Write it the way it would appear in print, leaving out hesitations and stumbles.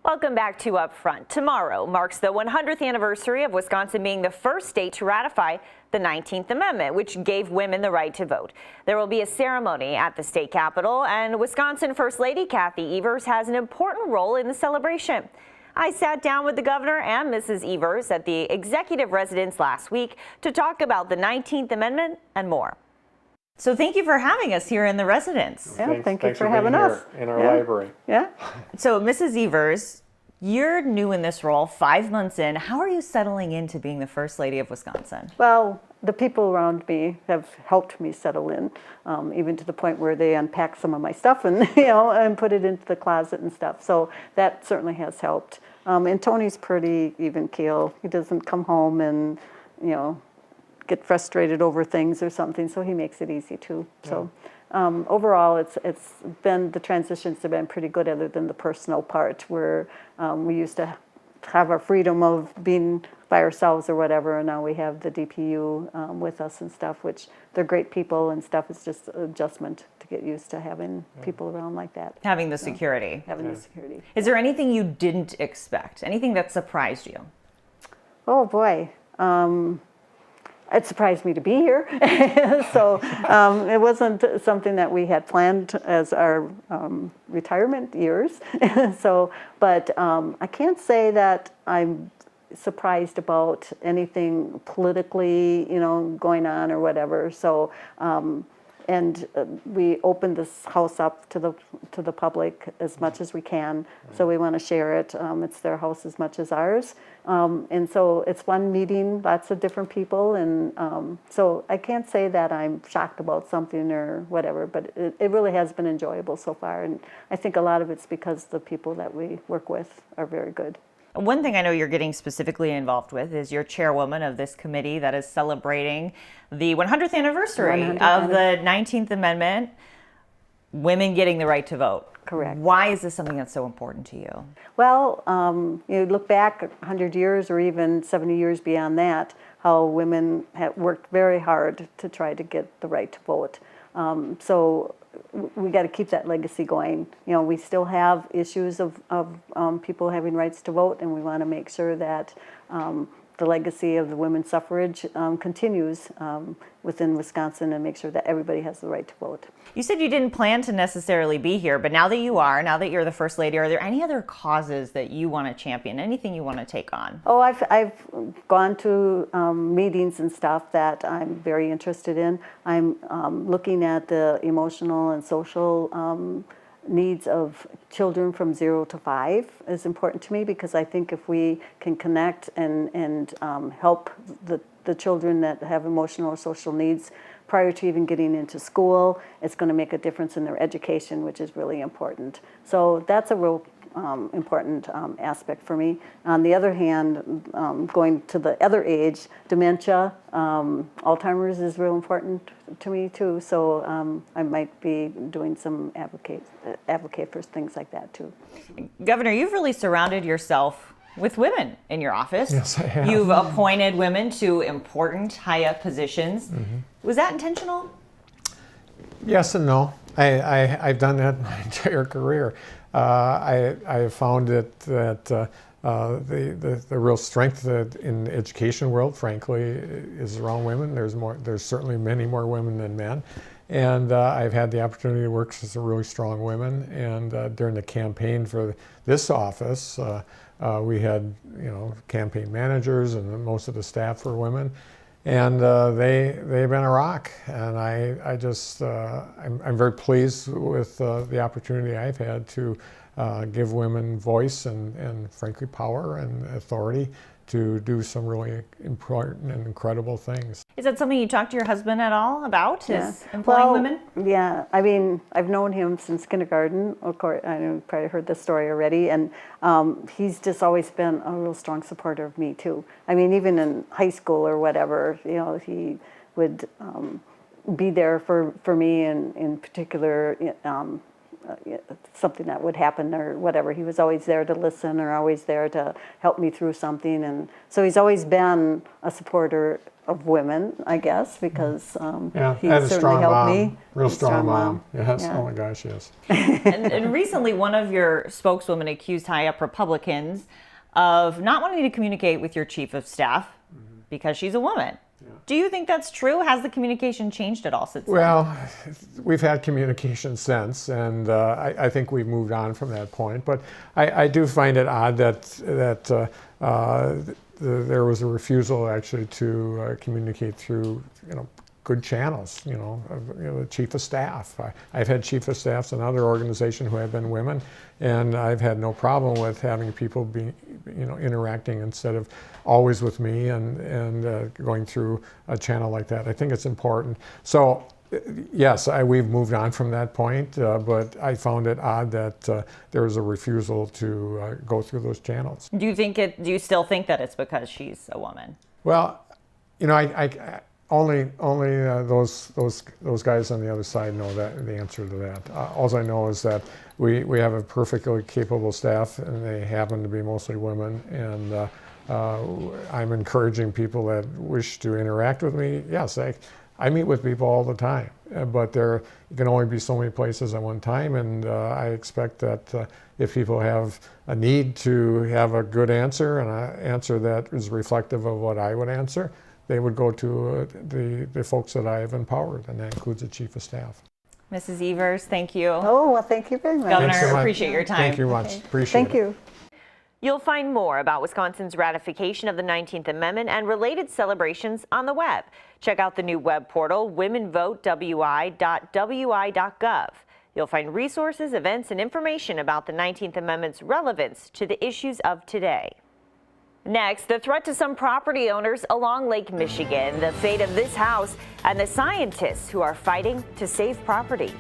Welcome back to Upfront. Tomorrow marks the 100th anniversary of Wisconsin being the first state to ratify the 19th Amendment, which gave women the right to vote. There will be a ceremony at the state capitol, and Wisconsin First Lady Cathy Evers has an important role in the celebration. I sat down with the governor and Mrs. Evers at the executive residence last week to talk about the 19th Amendment and more. So thank you for having us here in the residence. Yeah, thank you for having us in our library. Yeah. So Mrs. Evers, you're new in this role, 5 months in. How are you settling into being the First Lady of Wisconsin? Well, the people around me have helped me settle in, even to the point where they unpack some of my stuff and and put it into the closet and stuff. So that certainly has helped. And Tony's pretty even keel. He doesn't come home and get frustrated over things or something, so he makes it easy too. Yeah. So overall, it's been, the transitions have been pretty good, other than the personal part where we used to have our freedom of being by ourselves or whatever, and now we have the DPU with us and stuff, which they're great people and stuff. It's just an adjustment to get used to having people around like that. Having the security. Having the security. Is there anything you didn't expect? Anything that surprised you? Oh boy. It surprised me to be here. So it wasn't something that we had planned as our retirement years. But I can't say that I'm surprised about anything politically, going on or whatever. So, and we opened this house up to the public as much as we can. So we want to share it. It's their house as much as ours. And so it's one meeting, lots of different people. And so I can't say that I'm shocked about something or whatever, but it really has been enjoyable so far. And I think a lot of it's because the people that we work with are very good. One thing I know you're getting specifically involved with is you're chairwoman of this committee that is celebrating the 100th anniversary of the 19th Amendment, women getting the right to vote. Correct. Why is this something that's so important to you? Well, you look back 100 years or even 70 years beyond that, how women have worked very hard to try to get the right to vote. So we got to keep that legacy going. We still have issues of people having rights to vote, and we want to make sure that the legacy of the women's suffrage continues within Wisconsin, and make sure that everybody has the right to vote. You said you didn't plan to necessarily be here, but now that you are, now that you're the First Lady, are there any other causes that you want to champion, anything you want to take on? Oh, I've gone to meetings and stuff that I'm very interested in. I'm looking at the emotional and social needs of children from 0 to 5 is important to me, because I think if we can connect and help the children that have emotional or social needs prior to even getting into school, it's going to make a difference in their education, which is really important. So that's a real important aspect for me. On the other hand, going to the other age, dementia, Alzheimer's is real important to me too. So I might be doing some advocate for things like that too. Governor, you've really surrounded yourself with women in your office. Yes, I have. You've appointed women to important high-up positions. Mm-hmm. Was that intentional? Yes and no. I've done that my entire career. I found that the real strength in the education world, frankly, is around women. There's certainly many more women than men, and I've had the opportunity to work with some really strong women. And during the campaign for this office, we had campaign managers, and most of the staff were women. And they've been a rock, and I'm very pleased with the opportunity I've had to give women voice and frankly power and authority to do some really important and incredible things. Is that something you talk to your husband at all about? Yeah. Is employing women? Yeah, I mean, I've known him since kindergarten. Of course, I know you've probably heard this story already, and he's just always been a real strong supporter of me too. I mean, even in high school or whatever, he would be there for me, and in particular something that would happen or whatever. He was always there to listen or always there to help me through something. And so he's always been a supporter of women, I guess, because Yeah, he and a certainly strong helped mom. me. Real strong mom. Yes. Yeah. Oh my gosh, yes. And recently, one of your spokeswomen accused high-up Republicans of not wanting to communicate with your chief of staff because she's a woman. Do you think that's true? Has the communication changed at all since then? Well, we've had communication since, and I think we've moved on from that point. But I do find it odd that there was a refusal actually to communicate through, good channels. The chief of staff. I've had chief of staffs in other organizations who have been women, and I've had no problem with having people be, interacting instead of always with me and going through a channel like that. I think it's important. So yes, we've moved on from that point, but I found it odd that there was a refusal to go through those channels. Do you still think that it's because she's a woman? Well, I only those guys on the other side know that the answer to that. All I know is that we have a perfectly capable staff, and they happen to be mostly women. And I'm encouraging people that wish to interact with me. Yes, I meet with people all the time, but you can only be so many places at one time, and I expect that if people have a need to have a good answer and an answer that is reflective of what I would answer, they would go to the folks that I have empowered, and that includes the chief of staff. Mrs. Evers, thank you. Oh, well, thank you very much. Governor, Thanks so much. appreciate your time. Thank you much. Appreciate it. Thank you. You'll find more about Wisconsin's ratification of the 19th Amendment and related celebrations on the web. Check out the new web portal, womenvotewi.wi.gov. You'll find resources, events, and information about the 19th Amendment's relevance to the issues of today. Next, the threat to some property owners along Lake Michigan, the fate of this house, and the scientists who are fighting to save property.